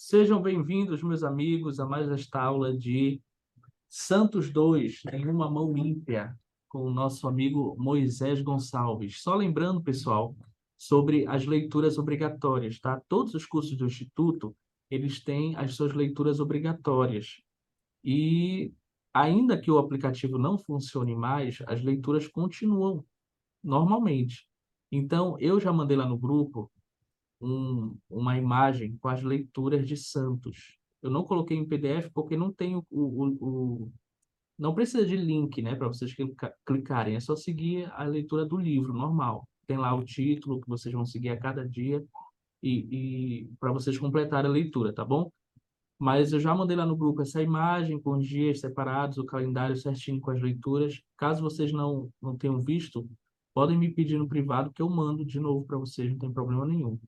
Sejam bem-vindos, meus amigos, a mais esta aula de Santos 2, em uma mão ímpia, com o nosso amigo Moisés Gonçalves. Só lembrando, pessoal, sobre as leituras obrigatórias, tá? Todos os cursos do Instituto, eles têm as suas leituras obrigatórias. E ainda que o aplicativo não funcione mais, as leituras continuam normalmente. Então, eu já mandei lá no grupo uma imagem com as leituras de Santos. Eu não coloquei em PDF porque não tem não precisa de link, né, para vocês clicarem. É só seguir a leitura do livro normal. Tem lá o título que vocês vão seguir a cada dia e para vocês completarem a leitura, tá bom? Mas eu já mandei lá no grupo essa imagem com os dias separados, o calendário certinho com as leituras. Caso vocês não tenham visto, podem me pedir no privado que eu mando de novo para vocês, não tem problema nenhum.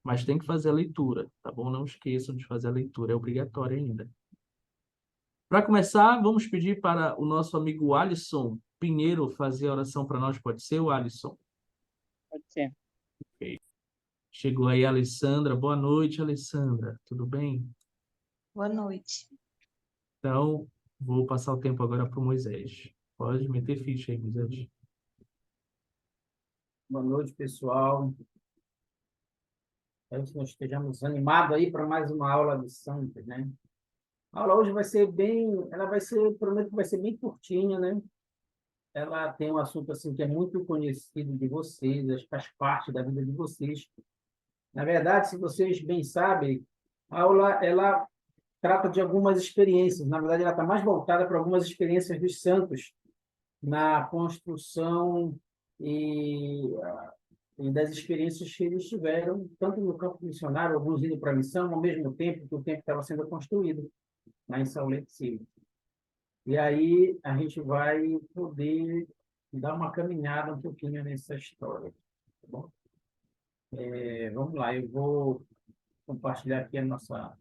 Mas tem que fazer a leitura, tá bom? Não esqueçam de fazer a leitura, é obrigatório ainda. Para começar, vamos pedir para o nosso amigo Alisson Pinheiro fazer a oração para nós, pode ser, o Alisson? Pode ser. Ok. Chegou aí a Alessandra. Boa noite, Alessandra. Tudo bem? Boa noite. Então, vou passar o tempo agora para o Moisés. Pode meter ficha aí, Moisés. Boa noite, pessoal. Espero que nós estejamos animados aí para mais uma aula de Santos, né? A aula hoje vai ser prometo que vai ser bem curtinha, né? Ela tem um assunto assim que é muito conhecido de vocês, faz parte da vida de vocês. Na verdade, se vocês bem sabem, a aula ela trata de algumas experiências. Na verdade, ela está mais voltada para algumas experiências dos santos na construção e das experiências que eles tiveram, tanto no campo missionário, alguns indo para a missão, ao mesmo tempo que o tempo estava sendo construído lá em São Leopoldo. E aí a gente vai poder dar uma caminhada um pouquinho nessa história. Tá bom? Vamos lá, eu vou compartilhar aqui a nossa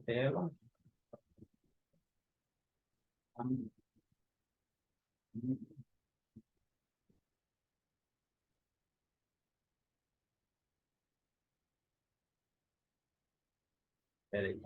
tela. Espera aí.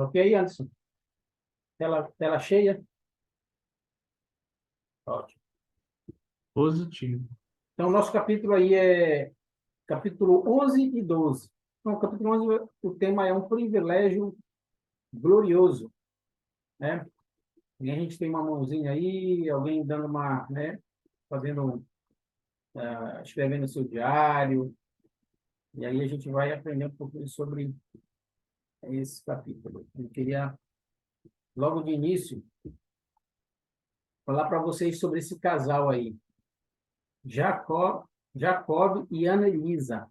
Ok, Anderson? Tela cheia? Ótimo. Positivo. Então, o nosso capítulo aí é capítulo 11 e 12. Então, capítulo 11, o tema é um privilégio glorioso, né? E a gente tem uma mãozinha aí, alguém dando né, fazendo, escrevendo o seu diário, e aí a gente vai aprender um pouquinho sobre esse capítulo. Eu queria, logo de início, falar para vocês sobre esse casal aí, Jacob e Ana Elisa,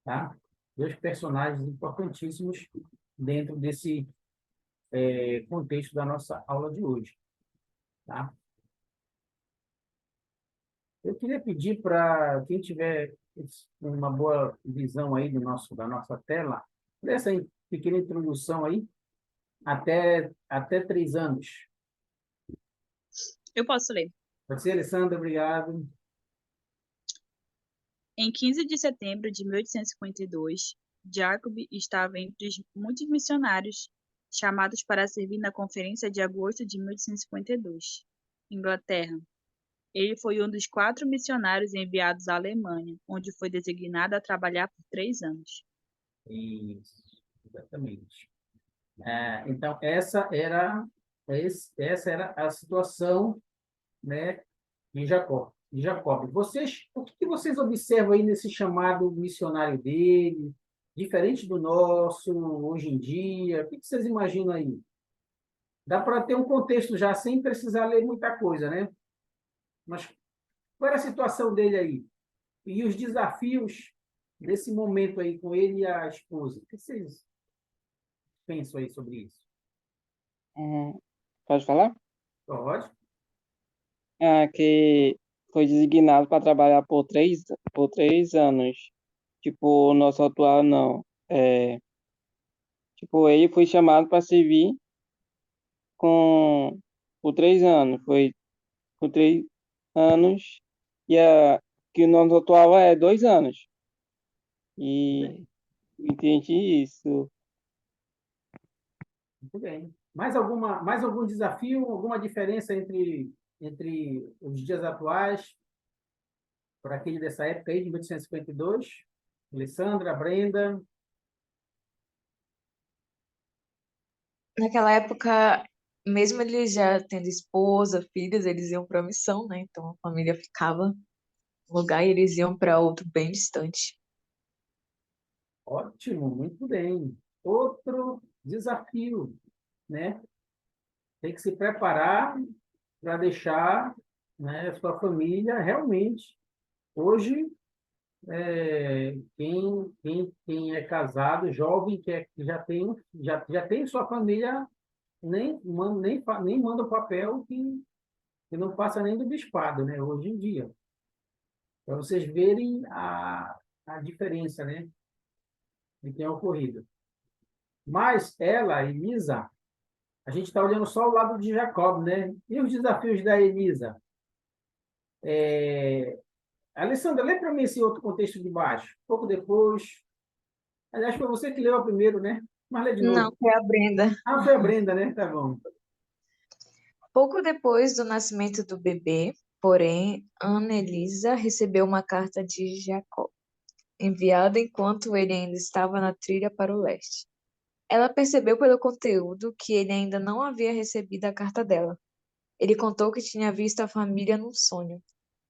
tá? Dois personagens importantíssimos dentro desse contexto da nossa aula de hoje, tá? Eu queria pedir para quem tiver uma boa visão aí da nossa tela, dessa pequena introdução aí, até 3 anos. Eu posso ler. Pode ser, Alessandra? Obrigado. Em 15 de setembro de 1852, Jacob estava entre os muitos missionários chamados para servir na Conferência de Agosto de 1852, Inglaterra. Ele foi um dos 4 missionários enviados à Alemanha, onde foi designado a trabalhar por 3 anos. Isso, exatamente. Então, essa era a situação, né, de Jacó. de Jacob. O que vocês observam aí nesse chamado missionário dele, diferente do nosso, hoje em dia? O que vocês imaginam aí? Dá para ter um contexto já, sem precisar ler muita coisa, né? Mas qual era a situação dele aí? E os desafios desse momento aí com ele e a esposa? O que vocês pensam aí sobre isso? Pode falar? Pode? Que foi designado para trabalhar por 3 anos. Tipo, o nosso atual não. Tipo, ele foi chamado para servir com, por 3 anos. Foi por 3 anos. Que o nosso atual é 2 anos. E entendi isso. Muito bem. Mais algum desafio, alguma diferença entre os dias atuais para aquele dessa época aí, de 1852? Alessandra, Brenda? Naquela época, mesmo eles já tendo esposa, filhos, eles iam para missão, né? Então a família ficava no lugar e eles iam para outro bem distante. Ótimo, muito bem. Outro desafio, né? Tem que se preparar para deixar, né, a sua família realmente. Hoje, quem é casado, jovem, que já tem sua família, nem manda o papel que não passa nem do bispado, né? Hoje em dia. Para vocês verem a diferença, né? De que tem ocorrido. Mas ela, Elisa, a gente está olhando só o lado de Jacob, né? E os desafios da Elisa? Alessandra, lê para mim esse outro contexto de baixo. Pouco depois. Aliás, foi você que leu a primeiro, né? Mas lê de Não, novo. foi a Brenda. Ah, foi a Brenda, né? Tá bom. Pouco depois do nascimento do bebê, porém, Ana-Elisa recebeu uma carta de Jacó, enviada enquanto ele ainda estava na trilha para o leste. Ela percebeu pelo conteúdo que ele ainda não havia recebido a carta dela. Ele contou que tinha visto a família num sonho.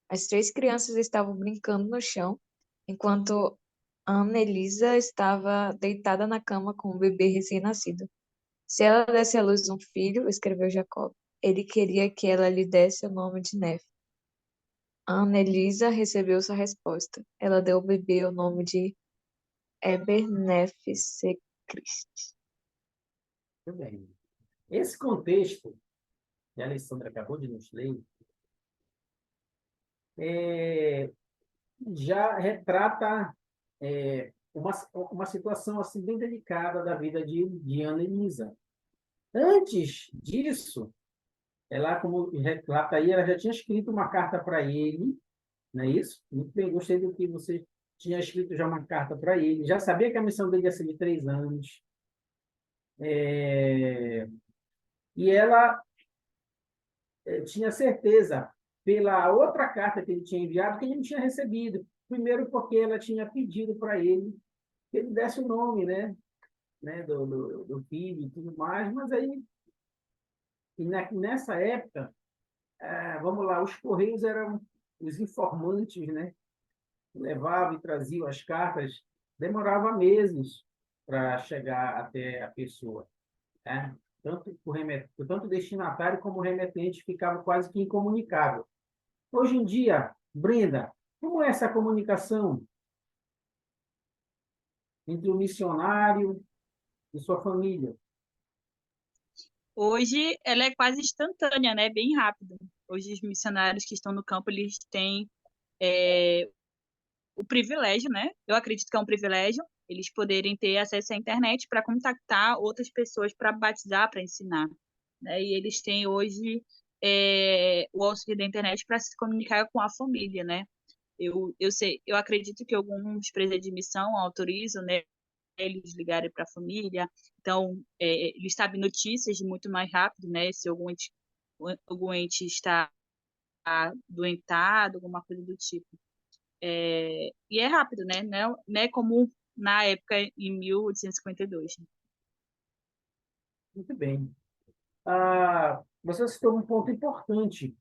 As 3 crianças estavam brincando no chão, enquanto Ana-Elisa estava deitada na cama com o bebê recém-nascido. Se ela desse à luz um filho, escreveu Jacob, ele queria que ela lhe desse o nome de Nefe. Ana-Elisa recebeu sua resposta. Ela deu ao bebê o nome de Eber-Nefe-Se-Christ. Muito bem. Esse contexto que a Alessandra acabou de nos ler já retrata uma situação assim bem delicada da vida de Ana Elisa. Antes disso, ela, como retrata aí, ela já tinha escrito uma carta para ele, não é isso? Muito bem, gostei do que você tinha escrito já uma carta para ele, já sabia que a missão dele ia ser de 3 anos. E ela tinha certeza, pela outra carta que ele tinha enviado, que ele não tinha recebido. Primeiro, porque ela tinha pedido para ele que ele desse o nome, né, do filho e tudo mais, mas aí, nessa época, vamos lá, os correios eram os informantes, né? Levavam e traziam as cartas, demorava meses para chegar até a pessoa, né? Tanto o destinatário como o remetente ficava quase que incomunicável. Hoje em dia, Brenda, como é essa comunicação entre o missionário e sua família? Hoje ela é quase instantânea, né? Bem rápido. Hoje os missionários que estão no campo, eles têm o privilégio, né? Eu acredito que é um privilégio eles poderem ter acesso à internet para contactar outras pessoas para batizar, para ensinar, né? E eles têm hoje o auxílio da internet para se comunicar com a família, né? Eu acredito que alguns presídios de missão autorizam, né, eles ligarem para a família. Então, eles sabem notícias muito mais rápido, né? Se algum ente está doentado, alguma coisa do tipo. E é rápido, né? Não é comum na época, em 1852. Muito bem. Você citou um ponto importante.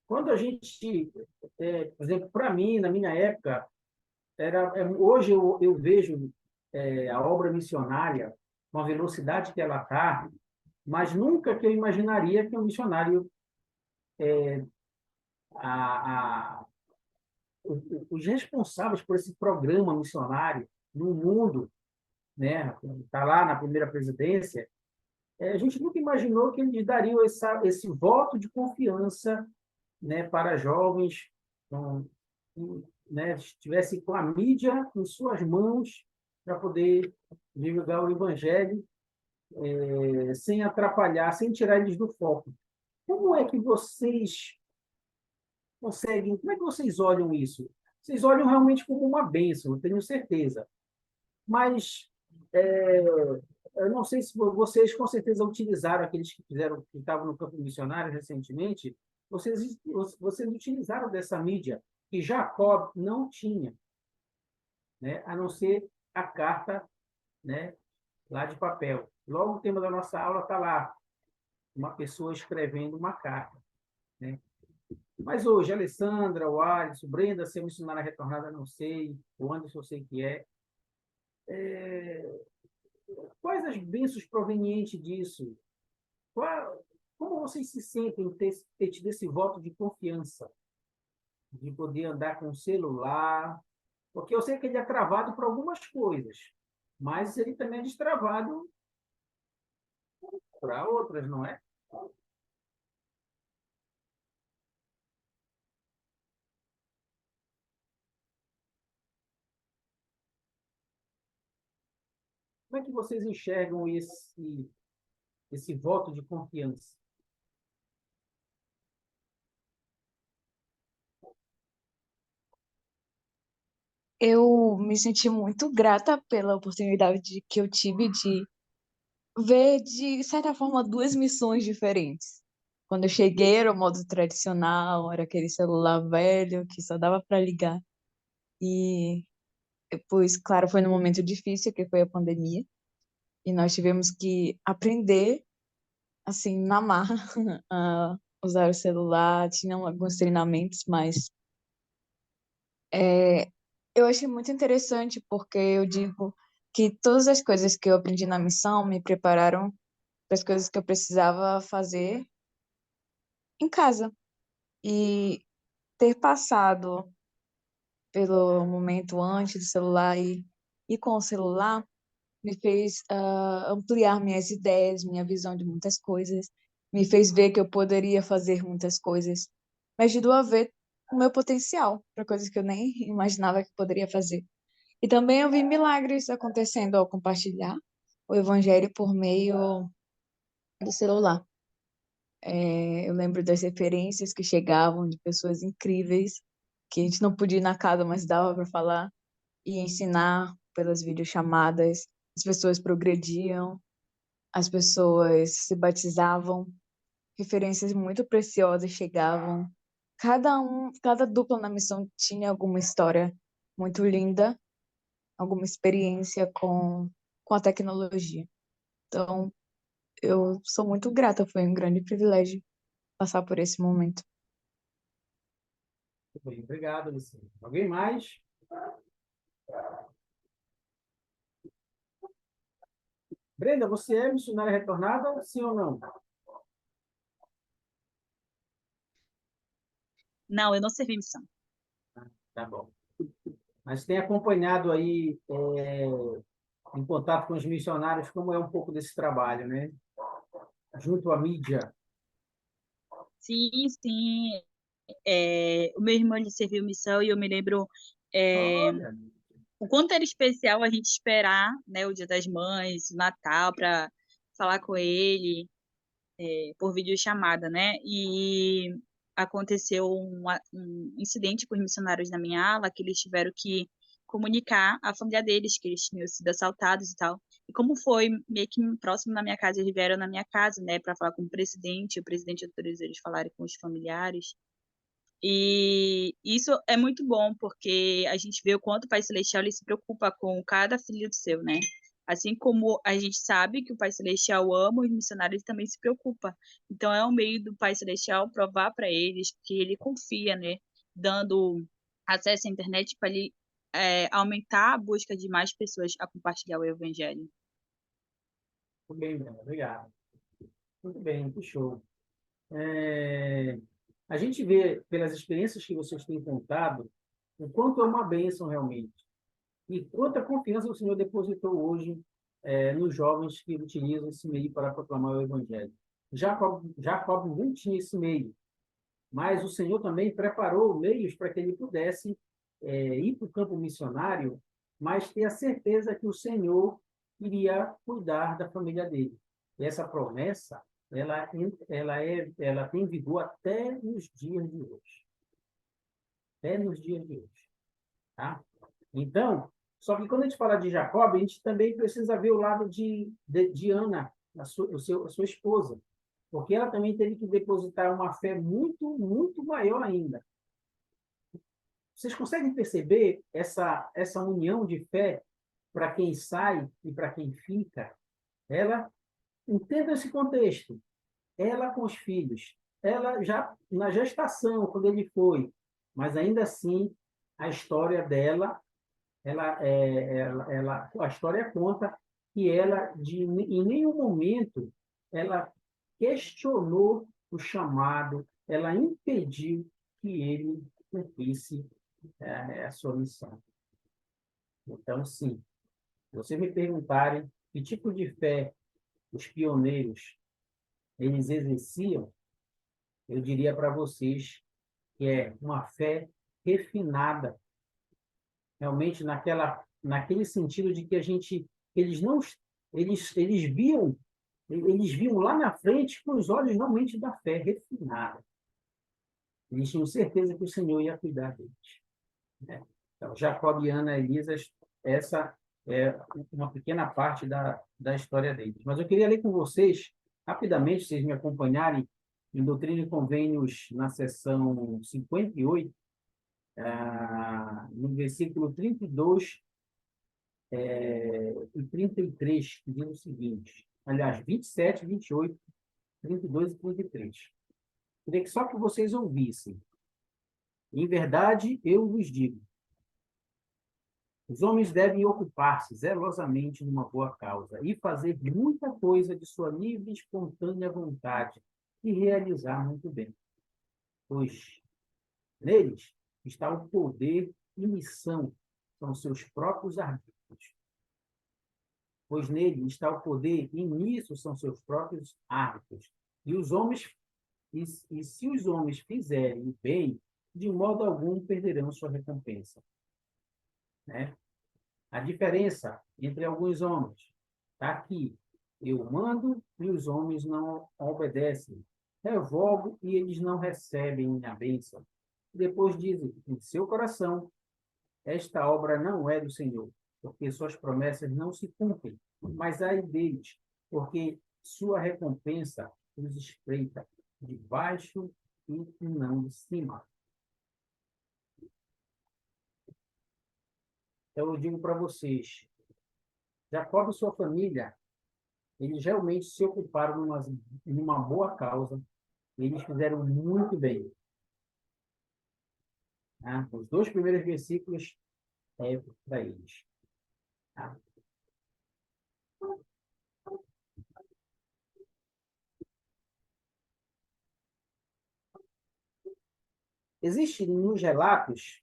Quando a gente, por exemplo, para mim, na minha época, hoje eu vejo a obra missionária com a velocidade que ela está, mas nunca que eu imaginaria que um missionário, a, a, os responsáveis por esse programa missionário no mundo, né, está lá na primeira presidência, a gente nunca imaginou que eles dariam esse voto de confiança, né, para jovens, com, né, estivesse com a mídia em suas mãos para poder divulgar o evangelho, sem atrapalhar, sem tirar eles do foco. Como é que vocês conseguem, como é que vocês olham isso? Vocês olham realmente como uma bênção, eu tenho certeza. Mas eu não sei se vocês com certeza utilizaram aqueles que fizeram, que estavam no campo missionário recentemente, vocês utilizaram dessa mídia que Jacob não tinha, né? A não ser a carta, né, lá de papel. Logo o tema da nossa aula está lá, uma pessoa escrevendo uma carta, né? Mas hoje, Alessandra, o Alisson, Brenda, se é missionária retornada, não sei, o Anderson eu sei que é. Quais as bênçãos provenientes disso? Como vocês se sentem em ter tido esse voto de confiança, de poder andar com o celular? Porque eu sei que ele é travado para algumas coisas, mas ele também é destravado para outras, não é? Como é que vocês enxergam esse voto de confiança? Eu me senti muito grata pela oportunidade que eu tive de ver, de certa forma, duas missões diferentes. Quando eu cheguei, era o modo tradicional, era aquele celular velho que só dava para ligar. E depois, claro, foi num momento difícil, que foi a pandemia, e nós tivemos que aprender, assim, na marra, a usar o celular. Tinham alguns treinamentos, mas é, eu achei muito interessante porque eu digo que todas as coisas que eu aprendi na missão me prepararam para as coisas que eu precisava fazer em casa. E ter passado pelo momento antes do celular e com o celular me fez ampliar minhas ideias, minha visão de muitas coisas, me fez ver que eu poderia fazer muitas coisas, me ajudou a ver o meu potencial para coisas que eu nem imaginava que poderia fazer. E também eu vi milagres acontecendo ao compartilhar o evangelho por meio do celular. Eu lembro das referências que chegavam de pessoas incríveis, que a gente não podia ir na casa, mas dava para falar e ensinar pelas videochamadas. As pessoas progrediam, as pessoas se batizavam, referências muito preciosas chegavam. Cada dupla na missão tinha alguma história muito linda, alguma experiência com a tecnologia. Então, eu sou muito grata, foi um grande privilégio passar por esse momento. Muito bem, obrigado, Luciano. Alguém mais? Brenda, você é missionária retornada, sim ou não? Não, eu não servi missão. Tá bom. Mas tem acompanhado aí, em contato com os missionários, como é um pouco desse trabalho, né? Junto à mídia. Sim, sim. O meu irmão ele serviu missão e eu me lembro é, Olha, o quanto era especial a gente esperar, né, o Dia das Mães, o Natal, para falar com ele por videochamada, né? E aconteceu um incidente com os missionários na minha ala, que eles tiveram que comunicar à família deles que eles tinham sido assaltados e tal. E como foi meio que próximo da minha casa, eles vieram na minha casa, né, para falar com o presidente autorizou eles falarem com os familiares. E isso é muito bom, porque a gente vê o quanto o Pai Celestial ele se preocupa com cada filho do seu, né? Assim como a gente sabe que o Pai Celestial ama os missionários, ele também se preocupa. Então, é um meio do Pai Celestial provar para eles que ele confia, né? Dando acesso à internet para ele aumentar a busca de mais pessoas a compartilhar o Evangelho. Muito bem, Breno, obrigado. Muito bem, que show. É, a gente vê, pelas experiências que vocês têm contado, o quanto é uma bênção realmente. E quanta confiança o Senhor depositou hoje nos jovens que utilizam esse meio para proclamar o Evangelho. Jacob não tinha esse meio, mas o Senhor também preparou meios para que ele pudesse ir para o campo missionário, mas ter a certeza que o Senhor iria cuidar da família dele. E essa promessa, ela tem vigor até nos dias de hoje. Até nos dias de hoje. Tá? Então, só que quando a gente fala de Jacob, a gente também precisa ver o lado de Ana, a sua esposa, porque ela também teve que depositar uma fé muito, muito maior ainda. Vocês conseguem perceber essa união de fé para quem sai e para quem fica? Ela, entenda esse contexto, ela com os filhos, ela já na gestação, quando ele foi, mas ainda assim, a história dela, a história conta que ela, em nenhum momento, ela questionou o chamado, ela impediu que ele cumprisse a sua missão. Então, sim, se vocês me perguntarem que tipo de fé os pioneiros eles exerciam, eu diria para vocês que é uma fé refinada, realmente naquele sentido de que eles não, eles viam lá na frente com os olhos realmente da fé refinada. Eles tinham certeza que o Senhor ia cuidar deles. Né? Então, Jacob e Ana Elisas, essa é uma pequena parte da história deles. Mas eu queria ler com vocês, rapidamente, vocês me acompanharem, em Doutrina e Convênios, na seção 58, no versículo 32 e 33, que diz o seguinte, aliás, 27, 28, 32 e 33. Queria que só que vocês ouvissem. Em verdade, eu vos digo, os homens devem ocupar-se zelosamente numa boa causa e fazer muita coisa de sua livre e espontânea vontade e realizar muito bem. Pois neles está o poder e missão, são seus próprios arbítrios. Pois nele está o poder e nisso são seus próprios árbitros. E se os homens fizerem o bem, de modo algum perderão sua recompensa. Né? A diferença entre alguns homens está aqui. Eu mando e os homens não obedecem. Revogo e eles não recebem minha bênção. Depois dizem em seu coração, esta obra não é do Senhor, porque suas promessas não se cumprem. Mas ai deles, porque sua recompensa os espreita de baixo e não de cima. Então, eu digo para vocês, Jacob e sua família, eles realmente se ocuparam numa boa causa, e eles fizeram muito bem. Tá? Os 2 primeiros versículos é para eles. Tá? Existe nos relatos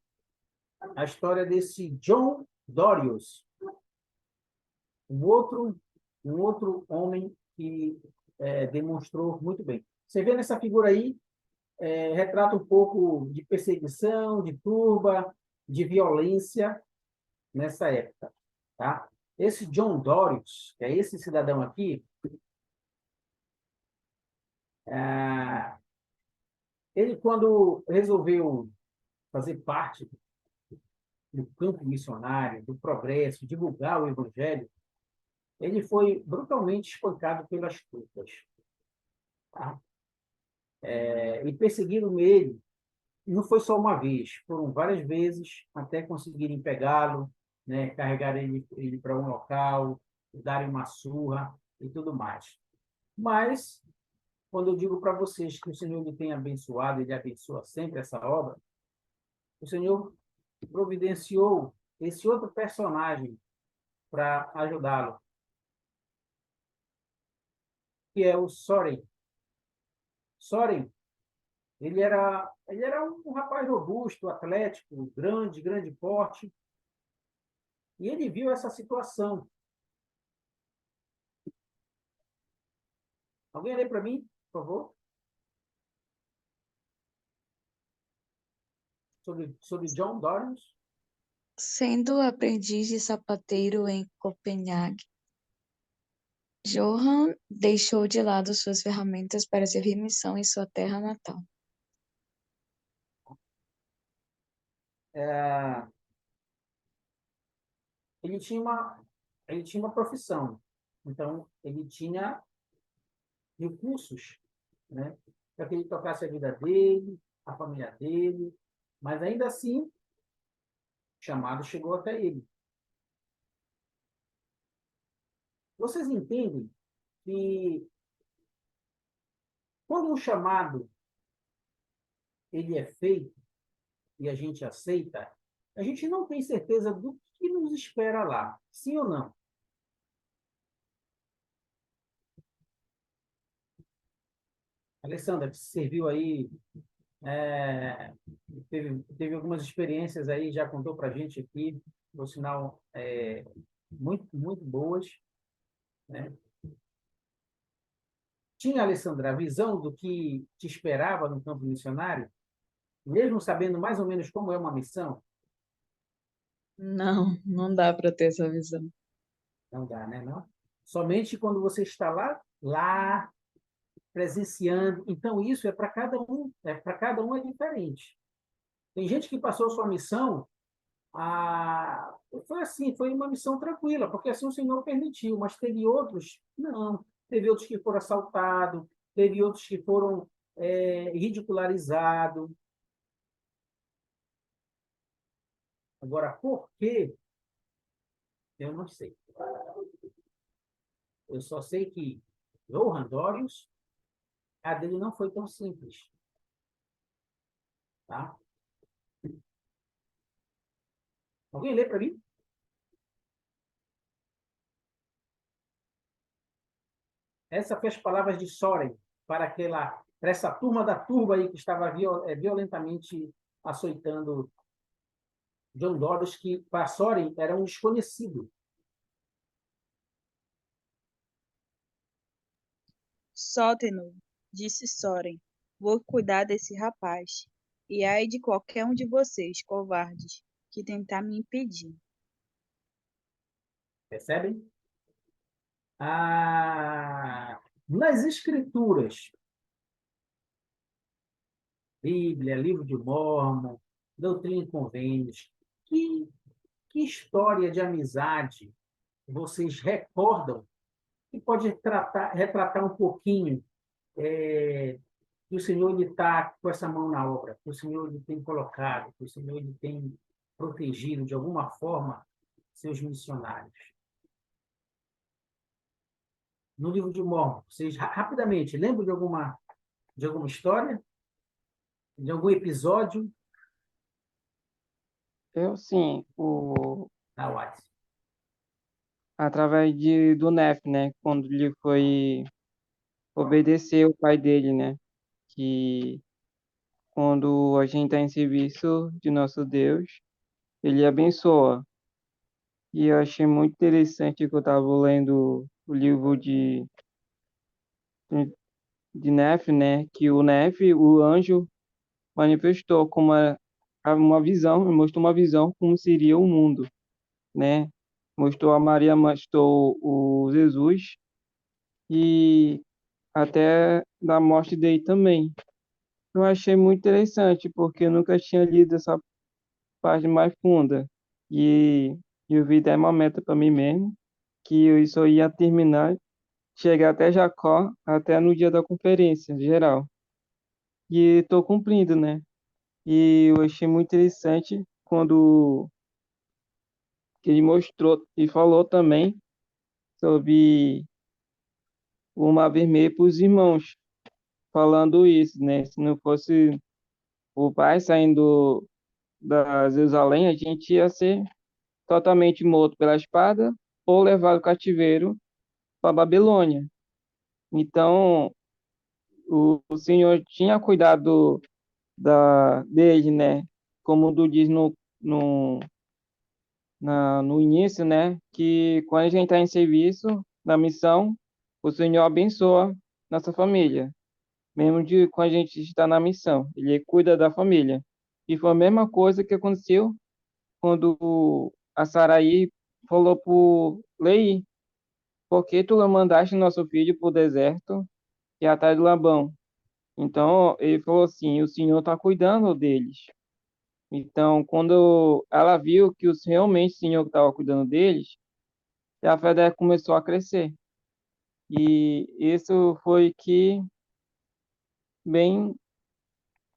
a história desse John Dorius, um outro homem que demonstrou muito bem. Você vê nessa figura aí, retrata um pouco de perseguição, de turba, de violência nessa época. Tá? Esse John Dorius, que é esse cidadão aqui, ele, quando resolveu fazer parte do campo missionário, do progresso, divulgar o Evangelho, ele foi brutalmente espancado pelas tropas. Tá? E perseguiram ele, não foi só uma vez, foram várias vezes, até conseguirem pegá-lo, né, carregar ele para um local, darem uma surra e tudo mais. Mas, quando eu digo para vocês que o Senhor lhe tem abençoado, ele abençoa sempre essa obra, o Senhor providenciou esse outro personagem para ajudá-lo, que é o Soren. Soren, ele era um rapaz robusto, atlético, grande porte, e ele viu essa situação. Alguém lê para mim, por favor? Sobre John Dorrance. Sendo aprendiz de sapateiro em Copenhague, Johann deixou de lado suas ferramentas para servir missão em sua terra natal. Ele tinha uma profissão, então ele tinha recursos, né, para que ele tocasse a vida dele, a família dele, mas ainda assim, o chamado chegou até ele. Vocês entendem que quando um chamado ele é feito e a gente aceita, a gente não tem certeza do que nos espera lá, sim ou não? Alessandra, que serviu aí, teve algumas experiências aí, já contou para a gente aqui, por sinal, muito boas, né? Tinha, Alessandra, a visão do que te esperava no campo missionário, mesmo sabendo mais ou menos como é uma missão? Não, não dá para ter essa visão. Não dá, né? Não? Somente quando você está lá presenciando. Então, isso é para cada um é diferente. Tem gente que passou sua missão, foi assim, foi uma missão tranquila, porque assim o Senhor permitiu, mas teve outros, não. Teve outros que foram assaltados, teve outros que foram ridicularizados. Agora, por quê? Eu não sei. Eu só sei que Johann Dorius, a dele não foi tão simples. Tá? Alguém lê para mim? Essas foram as palavras de Soren para essa turma da turba aí que estava violentamente açoitando John Dorius, que para Soren era um desconhecido. Soltem-no, disse Soren. Vou cuidar desse rapaz. E ai de qualquer um de vocês, covardes, que tentar me impedir. Percebem? Nas Escrituras, Bíblia, Livro de Mórmon, Doutrina e Convênios, que história de amizade vocês recordam que pode retratar um pouquinho que o Senhor está com essa mão na obra, que o Senhor lhe tem colocado, que o Senhor lhe tem protegido de alguma forma seus missionários? No livro de Mórmon, vocês rapidamente lembram de alguma história? De algum episódio? Eu, sim, Na Watts. através do Nef, né? Quando ele foi obedecer o pai dele, né? Que quando a gente está em serviço de nosso Deus, ele abençoa. E eu achei muito interessante que eu estava lendo o livro de Nef, né? Que o Nef, o anjo, manifestou como uma visão, mostrou uma visão como seria o mundo, né? Mostrou a Maria, mostrou o Jesus e até da morte dele também. Eu achei muito interessante, porque eu nunca tinha lido essa parte mais funda. E eu vi até uma meta para mim mesmo, que eu só ia terminar, chegar até Jacó, até no dia da conferência geral. E estou cumprindo, né? E eu achei muito interessante quando ele mostrou e falou também sobre o Mar Vermelho para os irmãos, falando isso, né? Se não fosse o pai saindo da Jerusalém, a gente ia ser totalmente morto pela espada ou levado cativeiro para Babilônia. Então, o Senhor tinha cuidado dele, né? Como tu diz no início, né? Que quando a gente está em serviço, na missão, o Senhor abençoa nossa família, mesmo de quando a gente está na missão. Ele cuida da família. E foi a mesma coisa que aconteceu quando a Saraí falou para Lei, por que tu mandaste nosso filho para o deserto e atrás do Labão? Então, ele falou assim, o Senhor está cuidando deles. Então, quando ela viu que realmente o Senhor estava cuidando deles, a fé dela começou a crescer. E isso foi que bem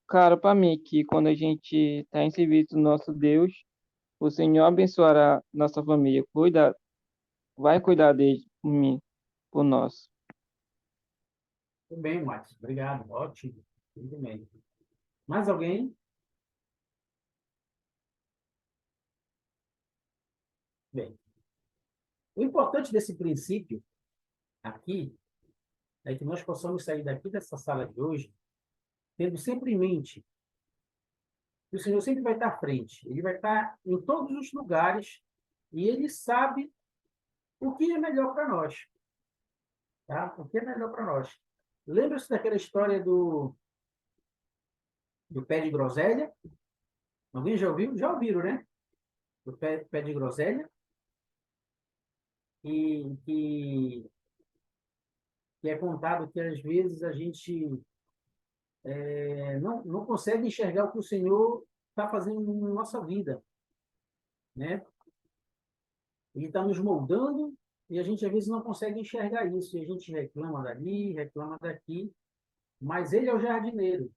claro para mim, que quando a gente está em serviço do nosso Deus, o Senhor abençoará nossa família, vai cuidar deles por mim, por nós. Tudo bem, Márcio. Obrigado. Ótimo. Tudo bem. Mais alguém? Bem, o importante desse princípio aqui é que nós possamos sair daqui dessa sala de hoje tendo sempre em mente que o Senhor sempre vai estar à frente. Ele vai estar em todos os lugares e Ele sabe o que é melhor para nós. Tá? O que é melhor para nós. Lembra-se daquela história do pé de groselha? Alguém já ouviu? Já ouviram, né? Do pé de groselha. E que é contado que às vezes a gente não consegue enxergar o que o Senhor está fazendo na nossa vida, né? Ele está nos moldando e a gente às vezes não consegue enxergar isso. E a gente reclama dali, reclama daqui, mas ele é o jardineiro,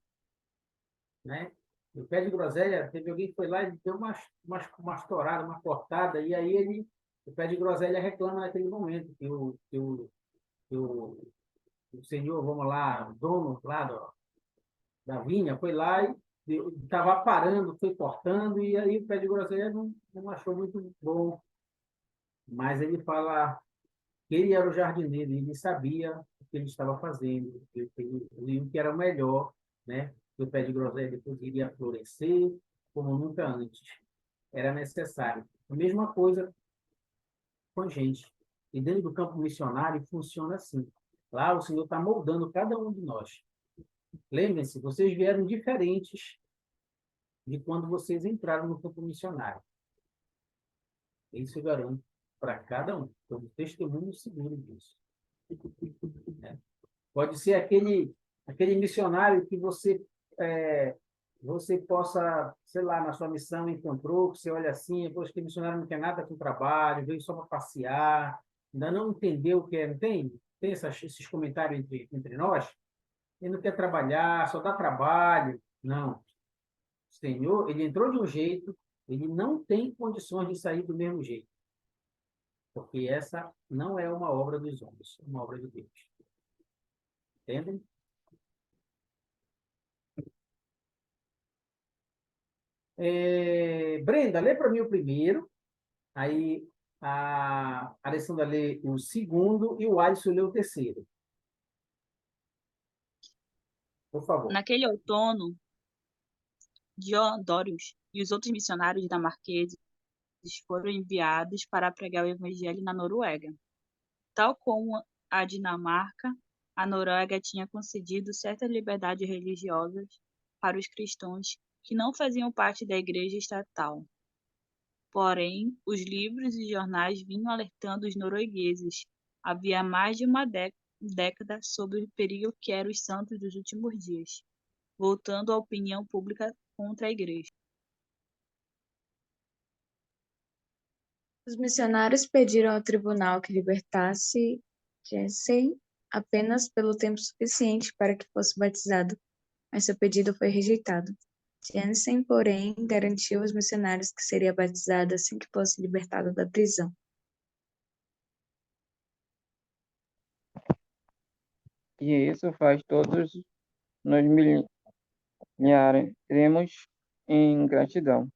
né? O pé de groselha, teve alguém que foi lá e deu uma estourada, uma cortada, e aí o pé de groselha reclama naquele momento que o senhor, vamos lá, o dono lá da vinha, foi lá e estava parando, foi cortando, e aí o pé de groselha não achou muito bom. Mas ele fala que ele era o jardineiro, e ele sabia o que ele estava fazendo, o que era o melhor, né? Que o pé de groselha depois iria florescer como nunca antes. Era necessário. A mesma coisa com a gente. E dentro do campo missionário funciona assim. Lá o Senhor está moldando cada um de nós. Lembrem-se, vocês vieram diferentes de quando vocês entraram no campo missionário. Isso eu garanto para cada um. Então, testemunho seguro disso. Né? Pode ser aquele missionário que você possa, sei lá, na sua missão encontrou, que você olha assim, poxa, aquele missionário não quer nada com trabalho, veio só para passear, ainda não entendeu o que é, não tem? Tem esses comentários entre nós? Ele não quer trabalhar, só dá trabalho. Não. O Senhor, ele entrou de um jeito, ele não tem condições de sair do mesmo jeito. Porque essa não é uma obra dos homens, é uma obra de Deus. Entendem? Brenda, lê para mim o primeiro, aí a Alessandra lê o segundo e o Alisson lê o terceiro. Por favor. Naquele outono, Diodorus e os outros missionários dinamarqueses foram enviados para pregar o evangelho na Noruega. Tal como a Dinamarca, a Noruega tinha concedido certas liberdades religiosas para os cristãos que não faziam parte da igreja estatal. Porém, os livros e jornais vinham alertando os noruegueses havia mais de uma década sobre o perigo que eram os santos dos últimos dias, voltando a opinião pública contra a igreja. Os missionários pediram ao tribunal que libertasse Jensen apenas pelo tempo suficiente para que fosse batizado, mas seu pedido foi rejeitado. Jensen, porém, garantiu aos missionários que seria batizado assim que fosse libertado da prisão. E isso faz todos nos milharemos em gratidão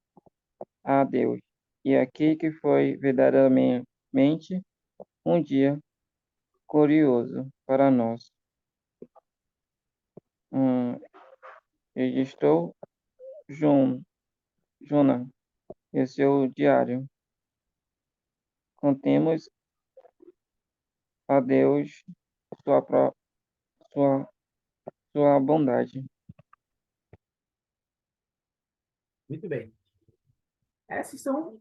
a Deus. E aqui que foi verdadeiramente um dia curioso para nós. Registrou Juna em seu diário. Contemos a Deus sua, sua, sua bondade. Muito bem. Esses são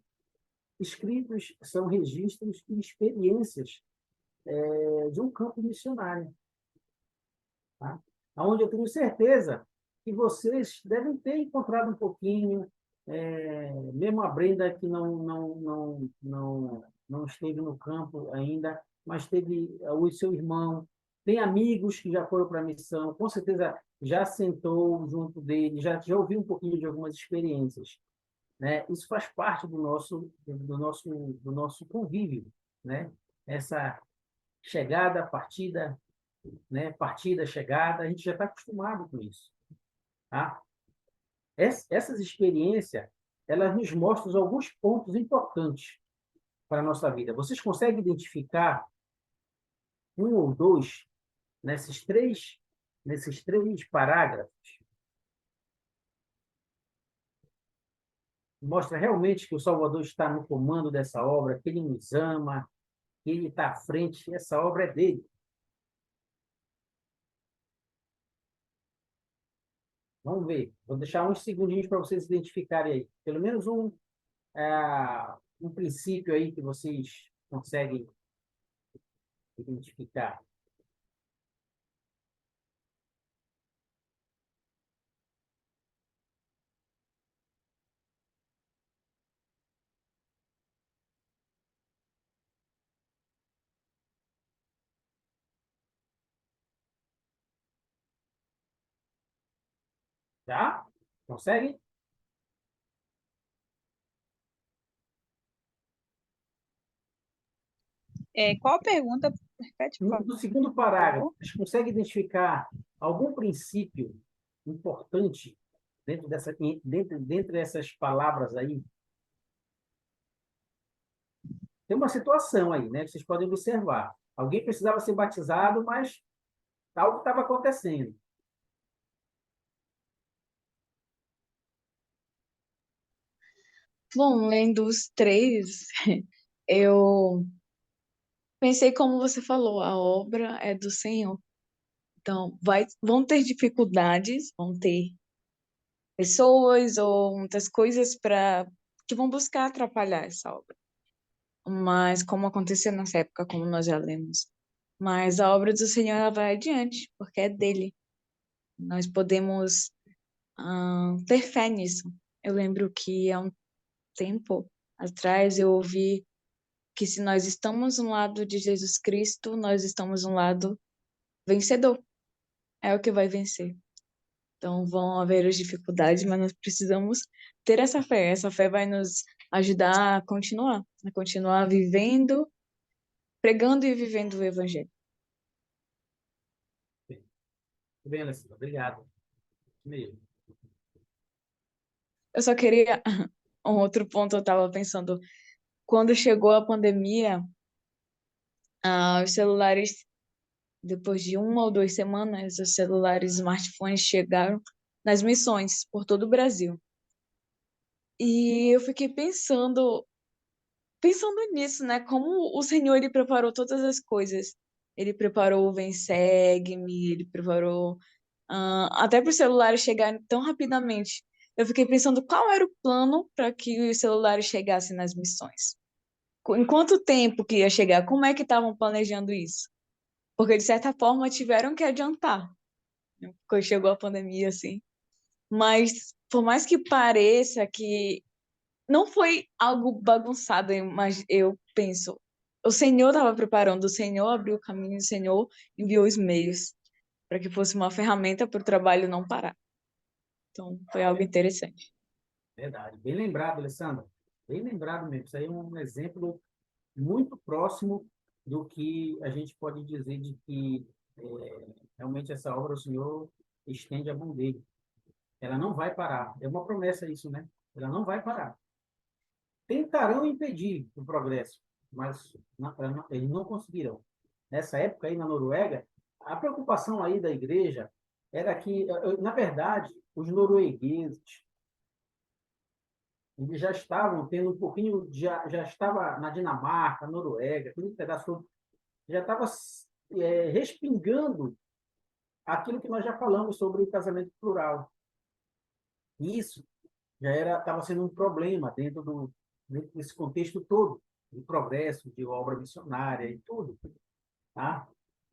escritos, são registros e experiências de um campo missionário, tá? Onde eu tenho certeza que vocês devem ter encontrado um pouquinho, mesmo a Brenda que não esteve no campo ainda, mas teve o seu irmão, tem amigos que já foram para a missão, com certeza já sentou junto dele, já ouviu um pouquinho de algumas experiências, né? Isso faz parte do nosso convívio, né? Essa chegada, partida, né? Partida, chegada, a gente já está acostumado com isso, tá? Essas experiências, elas nos mostram alguns pontos importantes para a nossa vida. Vocês conseguem identificar um ou dois nesses três parágrafos? Mostra realmente que o Salvador está no comando dessa obra, que ele nos ama, que ele está à frente, essa obra é dele. Vamos ver. Vou deixar uns segundinhos para vocês identificarem aí. Pelo menos um princípio aí que vocês conseguem identificar. Tá? Conseguem? Qual a pergunta? Repete, por No favor. segundo parágrafo, vocês conseguem identificar algum princípio importante dentro dessas palavras aí? Tem uma situação aí, né? Que vocês podem observar. Alguém precisava ser batizado, mas algo estava acontecendo. Bom, lendo os três, eu pensei como você falou, a obra é do Senhor. Então, vão ter dificuldades, vão ter pessoas ou muitas coisas que vão buscar atrapalhar essa obra. Mas como aconteceu nessa época, como nós já lemos. Mas a obra do Senhor ela vai adiante, porque é dele. Nós podemos ter fé nisso. Eu lembro que há um tempo atrás eu ouvi que se nós estamos no lado de Jesus Cristo, nós estamos no lado vencedor. É o que vai vencer. Então vão haver as dificuldades, mas nós precisamos ter essa fé. Essa fé vai nos ajudar a continuar vivendo, pregando e vivendo o Evangelho. Muito bem, Alessandra. Obrigado. Isso mesmo. Eu só queria um outro ponto, eu estava pensando, quando chegou a pandemia, os celulares, depois de 1 ou 2 semanas, os celulares smartphones chegaram nas missões por todo o Brasil. E eu fiquei pensando nisso, né? Como o Senhor ele preparou todas as coisas. Ele preparou o Vem Segue-me, ele preparou até para os celulares chegarem tão rapidamente. Eu fiquei pensando qual era o plano para que os celulares chegassem nas missões. Em quanto tempo que ia chegar? Como é que estavam planejando isso? Porque, de certa forma, tiveram que adiantar, né? Quando chegou a pandemia, assim. Mas, por mais que pareça que não foi algo bagunçado, mas eu penso, o Senhor estava preparando, o Senhor abriu o caminho, o Senhor enviou os meios para que fosse uma ferramenta para o trabalho não parar. Então, foi algo interessante. Verdade. Bem lembrado, Alessandra. Bem lembrado mesmo. Isso aí é um exemplo muito próximo do que a gente pode dizer de que Realmente essa obra o Senhor estende a mão dele. Ela não vai parar. É uma promessa isso, né? Ela não vai parar. Tentarão impedir o progresso, mas eles não conseguirão. Nessa época aí na Noruega, a preocupação aí da igreja era que, na verdade, os noruegueses eles já estavam tendo um pouquinho, já estava na Dinamarca, Noruega, aquele pedaço já estava respingando aquilo que nós já falamos sobre o casamento plural. Isso já estava sendo um problema dentro desse contexto todo, de progresso, de obra missionária e tudo. Tá?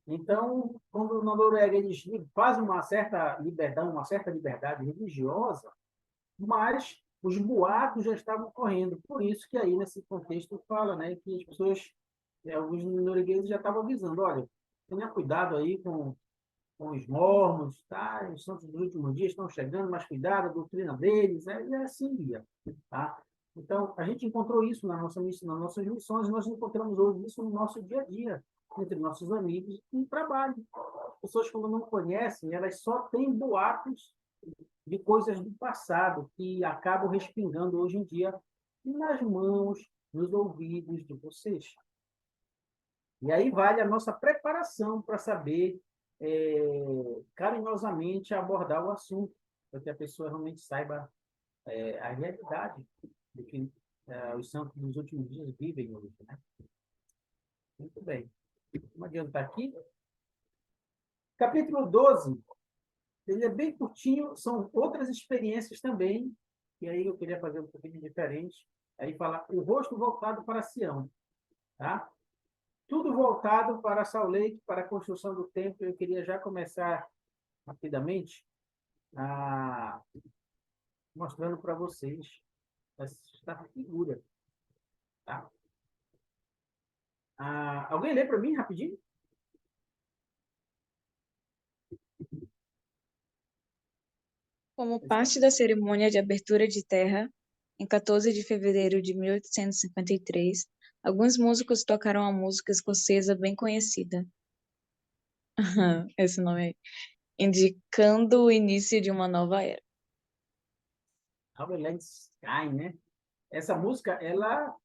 Então, quando na Noruega eles fazem uma certa liberdade religiosa, mas os boatos já estavam correndo. Por isso que aí, nesse contexto, fala, né, que as pessoas, alguns noruegueses já estavam avisando, olha, tenha cuidado aí com os mormons, tá? Os santos dos últimos dias estão chegando, mas cuidado, a doutrina deles, e assim ia, tá? Então, a gente encontrou isso nas nossas missões, nós encontramos hoje isso no nosso dia a dia, entre nossos amigos e no trabalho. As pessoas, quando não conhecem, elas só têm boatos de coisas do passado que acabam respingando hoje em dia nas mãos, nos ouvidos de vocês. E aí vale a nossa preparação para saber carinhosamente abordar o assunto, para que a pessoa realmente saiba a realidade do que os santos dos últimos dias vivem hoje. Né? Muito bem. Vamos adiantar aqui. Capítulo 12, ele é bem curtinho, são outras experiências também, e aí eu queria fazer um pouquinho diferente. Aí fala, o rosto voltado para Sião. Tá? Tudo voltado para Salt Lake, para a construção do templo. Eu queria já começar rapidamente mostrando para vocês esta figura. Tá? Alguém lê para mim rapidinho? Como parte da cerimônia de abertura de terra, em 14 de fevereiro de 1853, alguns músicos tocaram a música escocesa bem conhecida. Esse nome aí. Indicando o início de uma nova era. Our Land Sky, né? Essa música, ela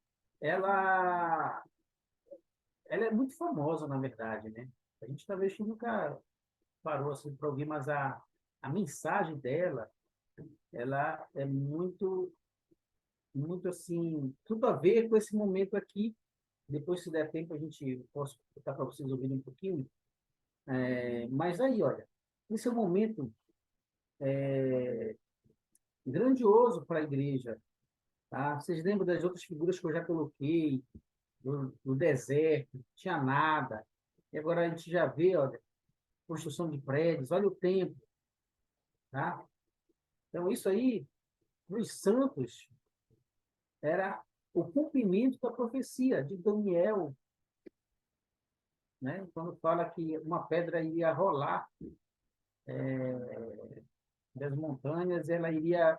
é muito famosa, na verdade, né? A gente talvez nunca parou assim para ouvir, mas a mensagem dela, ela é muito, muito assim, tudo a ver com esse momento aqui. Depois, se der tempo, posso botar para vocês ouvirem um pouquinho. Mas aí, olha, esse é um momento grandioso para a igreja. Tá? Vocês lembram das outras figuras que eu já coloquei, do deserto, não tinha nada. E agora a gente já vê, olha, construção de prédios, olha o templo. Tá? Então, isso aí, nos santos, era o cumprimento da profecia de Daniel, né? Quando fala que uma pedra iria rolar das montanhas, ela iria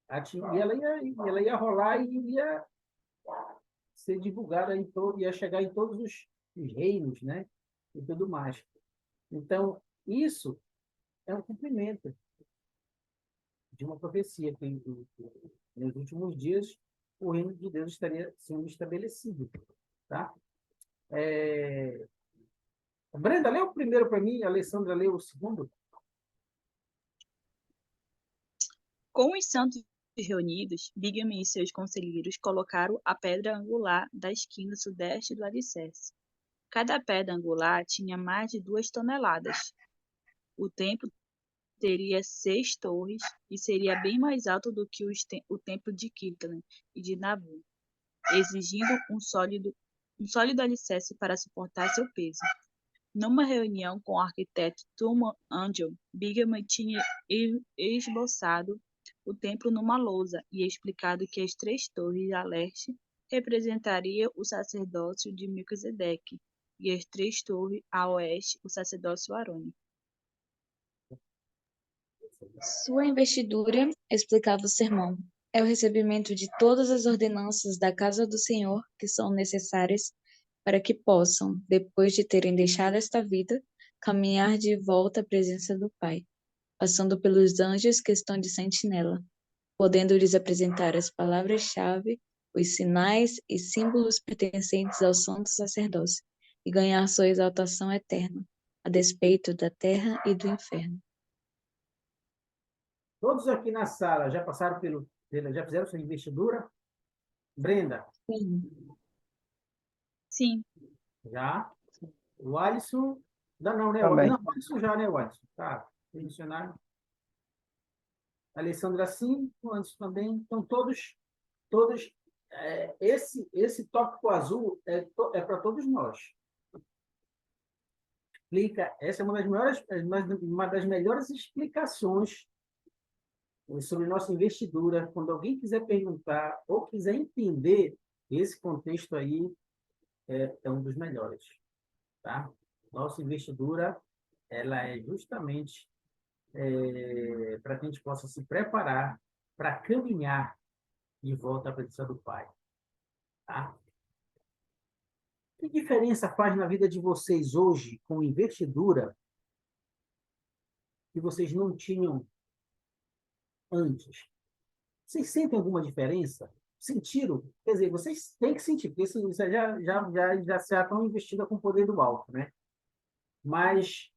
ela ia rolar e iria ser divulgada ia chegar em todos os reinos, né? E tudo mais. Então, isso é um cumprimento de uma profecia que nos últimos dias o reino de Deus estaria sendo estabelecido, tá? Brenda, lê o primeiro para mim, a Alessandra lê o segundo. Com os santos reunidos, Brigham e seus conselheiros colocaram a pedra angular da esquina sudeste do alicerce. Cada pedra angular tinha mais de 2 toneladas. O templo teria 6 torres e seria bem mais alto do que o templo de Kirtland e de Nabu, exigindo um sólido alicerce para suportar seu peso. Numa reunião com o arquiteto Truman Angell, Brigham tinha esboçado o templo numa lousa e explicado que as 3 torres a leste representariam o sacerdócio de Melquisedeque e as 3 torres a oeste o sacerdócio arônico. Sua investidura, explicava o sermão, é o recebimento de todas as ordenanças da casa do Senhor que são necessárias para que possam, depois de terem deixado esta vida, caminhar de volta à presença do Pai, passando pelos anjos que estão de sentinela, podendo-lhes apresentar as palavras-chave, os sinais e símbolos pertencentes ao santo sacerdócio, e ganhar sua exaltação eterna, a despeito da terra e do inferno. Todos aqui na sala já passaram já fizeram sua investidura? Brenda, Sim. Sim, já. O Alisson, não, né? Também. Não, o Alisson já, né, o Alisson? Tá, missionário. Alessandra, sim, o Alisson também. Então, todos, esse tópico azul para todos nós. Explica, essa é uma das melhores explicações sobre nossa investidura. Quando alguém quiser perguntar ou quiser entender esse contexto aí, é um dos melhores, tá? Nossa investidura, ela é justamente para que a gente possa se preparar para caminhar de volta à presença do Pai, tá? Que diferença faz na vida de vocês hoje com investidura que vocês não tinham antes? Vocês sentem alguma diferença? Sentiram? Quer dizer, vocês têm que sentir, porque vocês já estão investindo com o poder do alto, né? Mas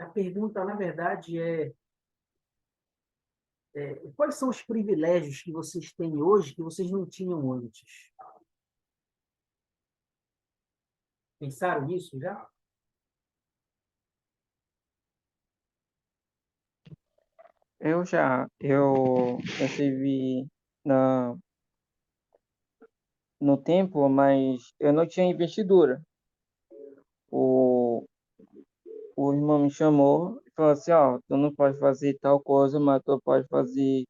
a pergunta, na verdade, quais são os privilégios que vocês têm hoje que vocês não tinham antes? Pensaram nisso já? Eu estive na, no tempo, mas eu não tinha investidura. O, o irmão me chamou e falou assim, ó, tu não pode fazer tal coisa, mas tu pode fazer,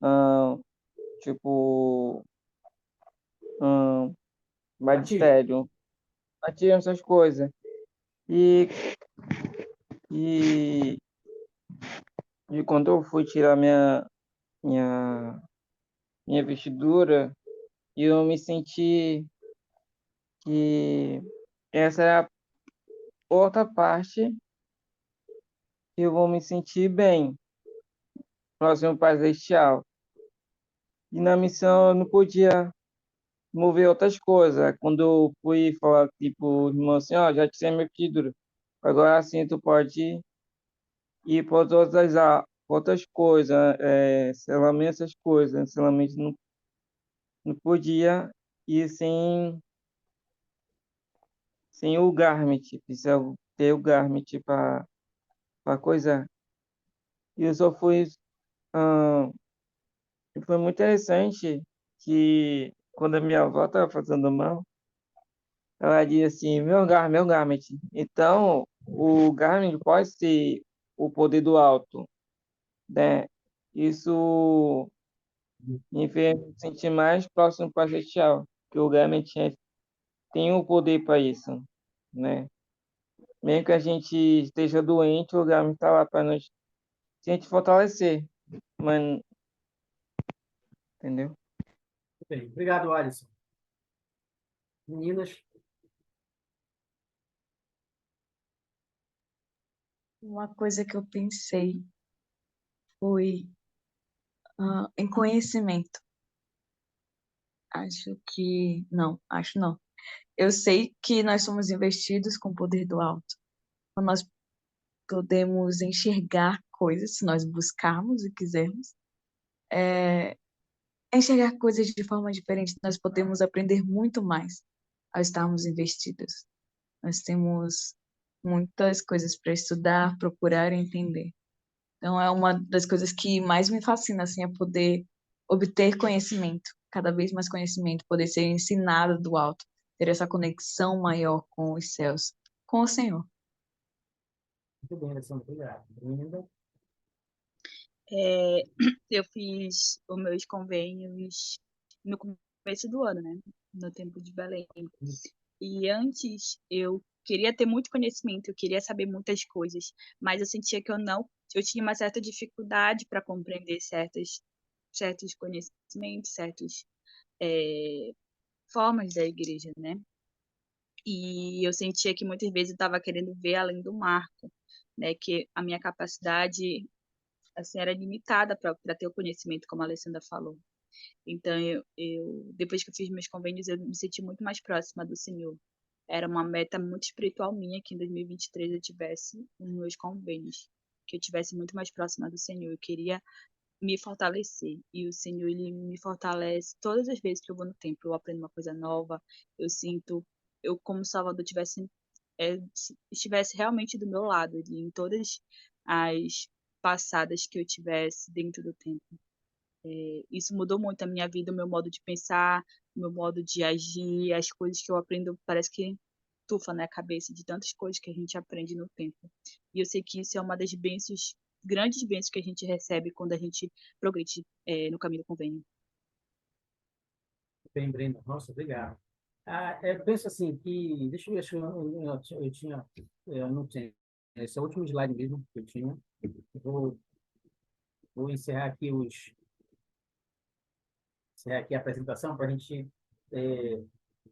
ah, tipo, ah, Batismo. magistério, batismo, essas coisas. E, e, e quando eu fui tirar minha, minha investidura, eu me senti que essa é a outra parte que eu vou me sentir bem, próximo Pai Celestial. E na missão eu não podia mover outras coisas. Quando eu fui falar, tipo, irmão, assim, ó, já tinha minha pedido, agora sim tu pode ir para outras coisas, selamento, essas coisas. Selamento não podia ir sem o Garment, precisa ter o Garment para coisar. E eu só fui. ah, E foi muito interessante que quando a minha avó estava fazendo mal, ela disse assim, meu Garmin. Então, o Garmin pode ser o poder do alto, né? Isso me fez me sentir mais próximo para celestial, que o Garmin tem o poder para isso, né? Mesmo que a gente esteja doente, o Garmin está lá para nos se a gente fortalecer, mas, entendeu? Bem, obrigado, Alisson. Meninas, Uma coisa que eu pensei foi em conhecimento. Acho não. Eu sei que nós somos investidos com o poder do alto. Então nós podemos enxergar coisas, se nós buscarmos e quisermos. Enxergar coisas de forma diferente, nós podemos aprender muito mais ao estarmos investidos. Nós temos muitas coisas para estudar, procurar e entender. Então, é uma das coisas que mais me fascina, assim, é poder obter conhecimento, cada vez mais conhecimento, poder ser ensinado do alto, ter essa conexão maior com os céus, com o Senhor. muito bem, Alessandro, obrigado. Brenda, É, eu fiz os meus convênios no começo do ano, né? No tempo de Belém. E antes eu queria ter muito conhecimento, eu queria saber muitas coisas, mas eu sentia que eu tinha uma certa dificuldade para compreender certos conhecimentos, certos formas da igreja, né? E eu sentia que muitas vezes eu estava querendo ver além do marco, né? Que a minha capacidade assim era limitada para ter o conhecimento, como a Alessandra falou. Então depois que eu fiz meus convênios, eu me senti muito mais próxima do Senhor. Era uma meta muito espiritual minha que em 2023 eu tivesse os meus convênios, que eu tivesse muito mais próxima do Senhor. Eu queria me fortalecer. E o Senhor, ele me fortalece todas as vezes que eu vou no templo. Eu aprendo uma coisa nova, eu sinto, eu como Salvador estivesse realmente do meu lado, ali, em todas as passadas que eu tivesse dentro do templo. Isso mudou muito a minha vida, o meu modo de pensar, o meu modo de agir, as coisas que eu aprendo, parece que tufa na cabeça de tantas coisas que a gente aprende no templo. E eu sei que isso é uma das bênçãos, grandes bênçãos que a gente recebe quando a gente progride no caminho do convênio. Bem, Brenda. Nossa, obrigado. Eu penso assim que... Deixa eu ver se eu tinha... Eu não tenho. Esse é o último slide mesmo que eu tinha. Vou encerrar aqui a apresentação para a gente...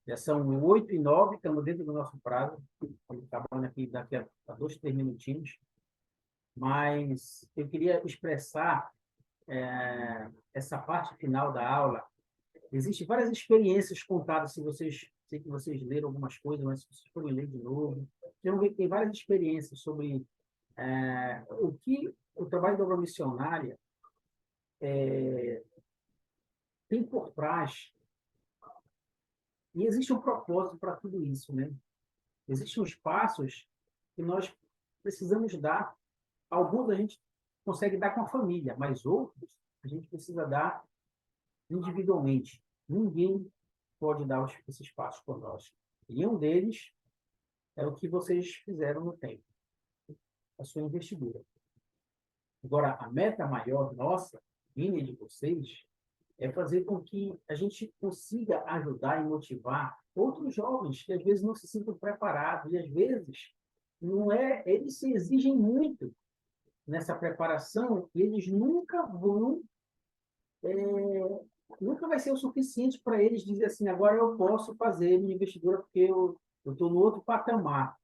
já são 8h09, estamos dentro do nosso prazo. Estamos acabando aqui daqui a 2, 3 minutinhos. Mas eu queria expressar essa parte final da aula. Existem várias experiências contadas, sei que vocês leram algumas coisas, mas se vocês forem ler de novo, vocês vão ver que tem várias experiências sobre o que o trabalho da obra missionária tem por trás. E existe um propósito para tudo isso, né? Existem os passos que nós precisamos dar. Alguns a gente consegue dar com a família, mas outros a gente precisa dar individualmente. Ninguém pode dar esses passos por nós. E um deles é o que vocês fizeram no tempo, a sua investidura. Agora, a meta maior nossa, minha e de vocês, é fazer com que a gente consiga ajudar e motivar outros jovens que às vezes não se sintam preparados e às vezes eles se exigem muito nessa preparação e eles nunca vai ser o suficiente para eles dizer assim, agora eu posso fazer minha investidura porque eu estou no outro patamar.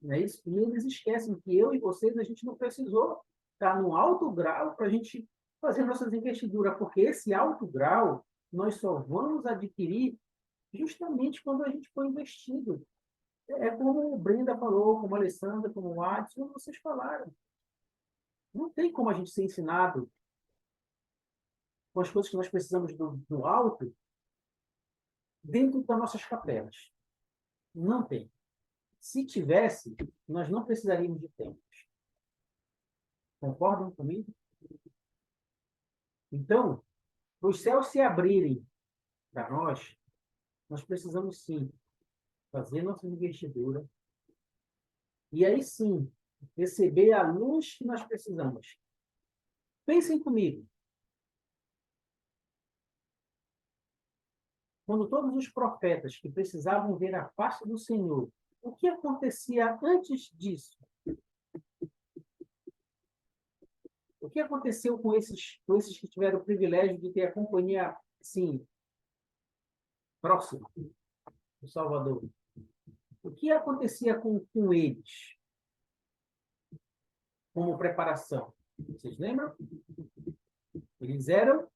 Não é isso? E eles esquecem que eu e vocês, a gente não precisou estar no alto grau para a gente fazer nossas investiduras, porque esse alto grau nós só vamos adquirir justamente quando a gente for investido. Como o Brenda falou, como a Alessandra, como o Adson, como vocês falaram. Não tem como a gente ser ensinado com as coisas que nós precisamos do alto dentro das nossas capelas. Não tem. Se tivesse, nós não precisaríamos de templos. Concordam comigo? Então, para os céus se abrirem para nós precisamos sim fazer nossa investidura e aí sim receber a luz que nós precisamos. Pensem comigo. Quando todos os profetas que precisavam ver a face do Senhor, o que acontecia antes disso? O que aconteceu com esses que tiveram o privilégio de ter a companhia, assim, próxima do Salvador? O que acontecia com eles como preparação? Vocês lembram? Eles eram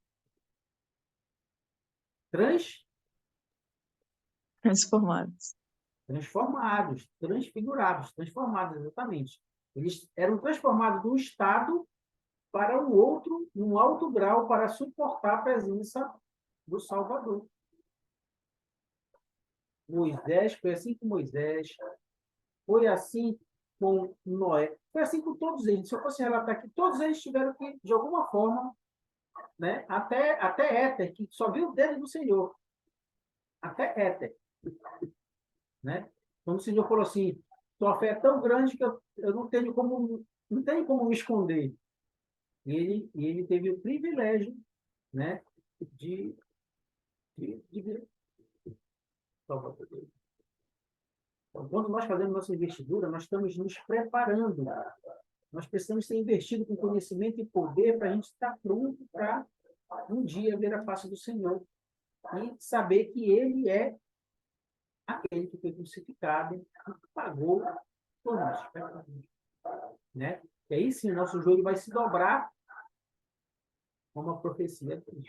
Transformados. transfigurados, transformados, exatamente. Eles eram transformados de um estado para o outro, num alto grau, para suportar a presença do Salvador. Moisés, foi assim com Moisés, foi assim com Noé, foi assim com todos eles. Se eu fosse relatar aqui, todos eles tiveram que, de alguma forma, né, até Éter, que só viu o dedo do Senhor, até Éter, né? Quando o Senhor falou assim, tua fé é tão grande que eu não tenho como me esconder. E ele teve o privilégio, né, de ver Salvador. Então, quando nós fazemos nossa investidura, nós estamos nos preparando. Nós precisamos ser investidos com conhecimento e poder para a gente estar pronto para um dia ver a face do Senhor. e saber que ele é aquele que foi crucificado e que pagou por nós, né? E aí sim, o nosso joelho vai se dobrar como a profecia diz.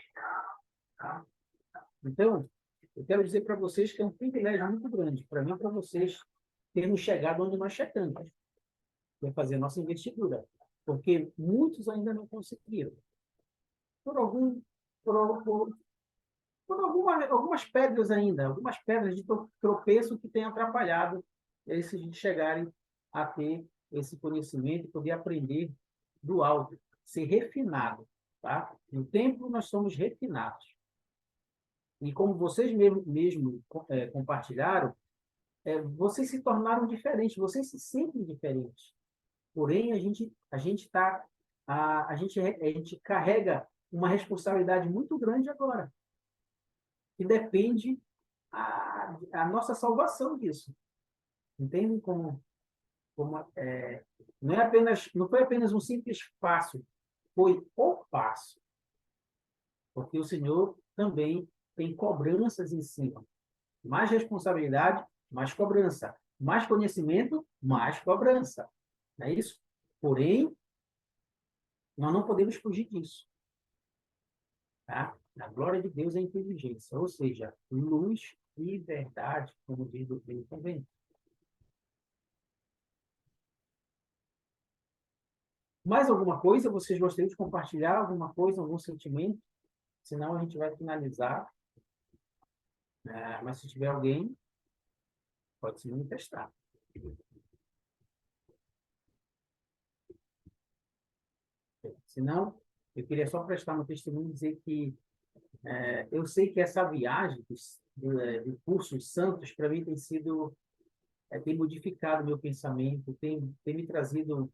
Tá? Então, eu quero dizer para vocês que é um privilégio muito grande, para mim e para vocês, termos chegado onde nós chegamos, que é fazer a nossa investidura. Porque muitos ainda não conseguiram. Por algumas pedras ainda, algumas pedras de tropeço que têm atrapalhado esses de chegarem a ter esse conhecimento e poder aprender do alto, ser refinado. Tá? No templo, nós somos refinados. E como vocês mesmo compartilharam, vocês se tornaram diferentes, vocês se sentem diferentes. Porém, a gente carrega uma responsabilidade muito grande agora, que depende a nossa salvação disso. Entendem não foi apenas um simples passo, foi o passo. Porque o Senhor também tem cobranças em cima. Mais responsabilidade, mais cobrança. Mais conhecimento, mais cobrança. Não é isso? Porém, nós não podemos fugir disso. Tá? A glória de Deus é a inteligência, ou seja, luz e verdade, como diz o Bem Convento. Mais alguma coisa? Vocês gostariam de compartilhar alguma coisa, algum sentimento? Senão a gente vai finalizar. Mas se tiver alguém, pode se manifestar. Senão, eu queria só prestar um testemunho e dizer que eu sei que essa viagem de cursos santos, para mim, tem modificado meu pensamento, tem me trazido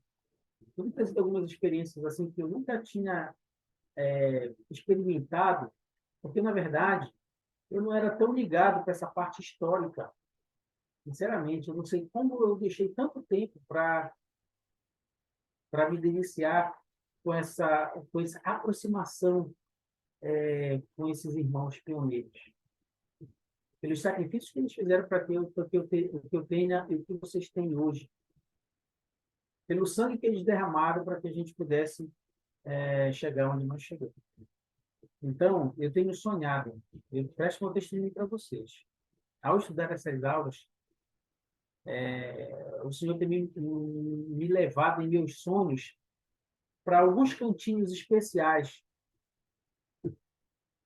algumas experiências assim que eu nunca tinha experimentado, porque, na verdade, eu não era tão ligado para essa parte histórica. Sinceramente, eu não sei como eu deixei tanto tempo para me deliciar com essa aproximação com esses irmãos pioneiros. Pelos sacrifícios que eles fizeram para que eu tenha e o que vocês têm hoje. Pelo sangue que eles derramaram para que a gente pudesse chegar onde nós chegamos. Então, eu tenho sonhado, eu presto meu testemunho para vocês. Ao estudar essas aulas, o Senhor tem me levado em meus sonhos para alguns cantinhos especiais.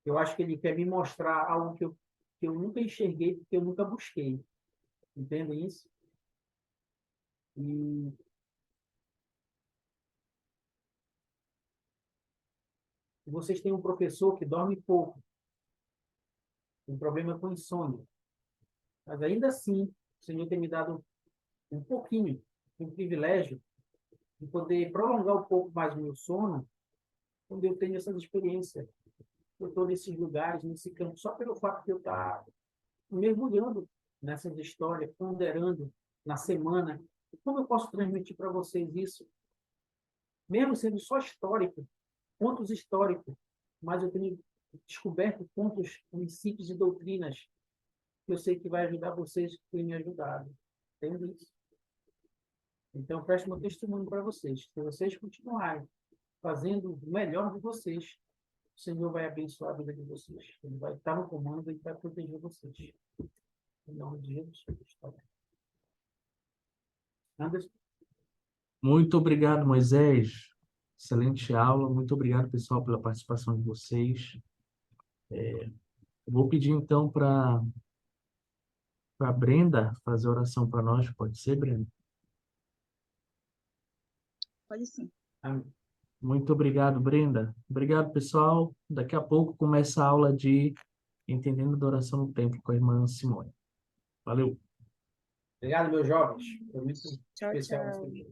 Eu acho que Ele quer me mostrar algo que eu nunca enxerguei, que eu nunca busquei. Entendem isso? E vocês têm um professor que dorme pouco, tem problema com insônia. Mas ainda assim, o Senhor tem me dado um pouquinho, um privilégio de poder prolongar um pouco mais o meu sono quando eu tenho essas experiências. Eu estou nesses lugares, nesse campo, só pelo fato de eu estar mergulhando nessas histórias, ponderando na semana. E como eu posso transmitir para vocês isso? Mesmo sendo só histórico, pontos históricos, mas eu tenho descoberto pontos, princípios e doutrinas que eu sei que vai ajudar vocês que têm me ajudado. Entende isso? Então, presto meu testemunho para vocês. Se vocês continuarem fazendo o melhor de vocês, o Senhor vai abençoar a vida de vocês. Ele vai estar no comando e vai proteger vocês. Em nome de Jesus. Anderson? Muito obrigado, Moisés. Excelente aula. Muito obrigado, pessoal, pela participação de vocês. Eu vou pedir, então, para a Brenda fazer oração para nós. Pode ser, Brenda? Pode sim. Amém. Muito obrigado, Brenda. Obrigado, pessoal. Daqui a pouco começa a aula de Entendendo da Oração no Templo com a irmã Simone. Valeu. Obrigado, meus jovens. Foi muito Tchau, especial tchau. esse dia.